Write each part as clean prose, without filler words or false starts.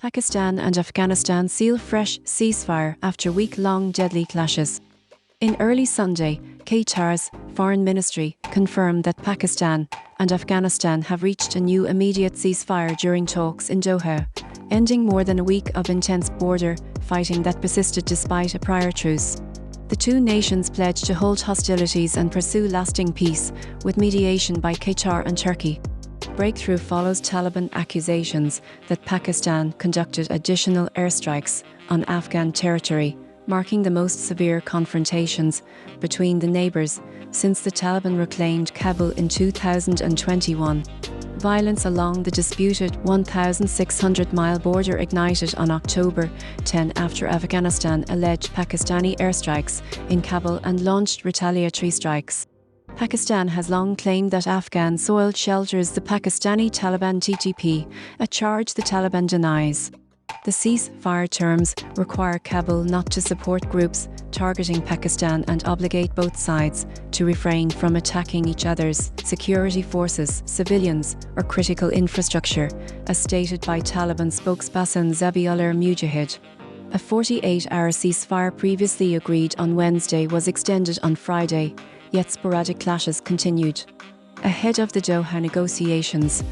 Pakistan and Afghanistan seal fresh ceasefire after week-long deadly clashes. In early Sunday, Qatar's foreign ministry confirmed that Pakistan and Afghanistan have reached a new immediate ceasefire during talks in Doha, ending more than a week of intense border fighting that persisted despite a prior truce. The two nations pledged to halt hostilities and pursue lasting peace, with mediation by Qatar and Turkey. Breakthrough follows Taliban accusations that Pakistan conducted additional airstrikes on Afghan territory, marking the most severe confrontations between the neighbours since the Taliban reclaimed Kabul in 2021. Violence along the disputed 1,600-mile border ignited on October 10 after Afghanistan alleged Pakistani airstrikes in Kabul and launched retaliatory strikes. Pakistan has long claimed that Afghan soil shelters the Pakistani Taliban TTP, a charge the Taliban denies. The ceasefire terms require Kabul not to support groups targeting Pakistan and obligate both sides to refrain from attacking each other's security forces, civilians, or critical infrastructure, as stated by Taliban spokesperson Zabiullah Mujahid. A 48-hour ceasefire previously agreed on Wednesday was extended on Friday, yet sporadic clashes continued. Ahead of the Doha negotiations,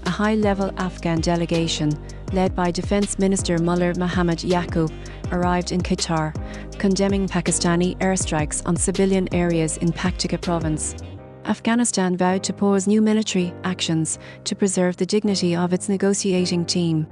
a high-level Afghan delegation, led by Defence Minister Mullah Mohammad Yaqub, arrived in Qatar, condemning Pakistani airstrikes on civilian areas in Paktika province. Afghanistan vowed to pause new military actions to preserve the dignity of its negotiating team.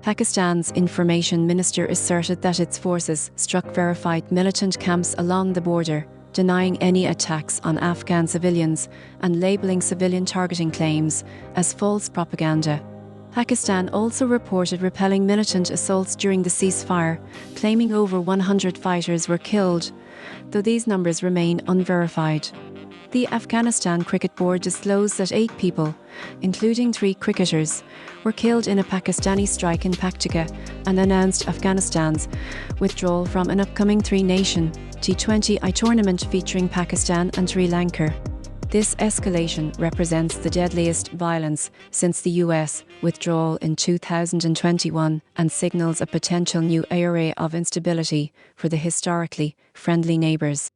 Pakistan's information minister asserted that its forces struck verified militant camps along the border, denying any attacks on Afghan civilians and labelling civilian targeting claims as false propaganda. Pakistan also reported repelling militant assaults during the ceasefire, claiming over 100 fighters were killed, though these numbers remain unverified. The Afghanistan Cricket Board disclosed that 8 people, including 3 cricketers, were killed in a Pakistani strike in Paktika and announced Afghanistan's withdrawal from an upcoming 3-nation T20I tournament featuring Pakistan and Sri Lanka. This escalation represents the deadliest violence since the US withdrawal in 2021 and signals a potential new era of instability for the historically friendly neighbours.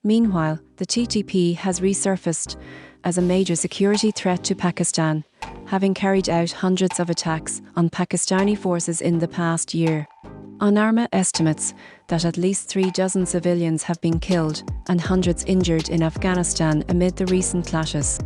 Meanwhile, the TTP has resurfaced as a major security threat to Pakistan, having carried out hundreds of attacks on Pakistani forces in the past year. UNARMA estimates that at least 36 civilians have been killed and hundreds injured in Afghanistan amid the recent clashes.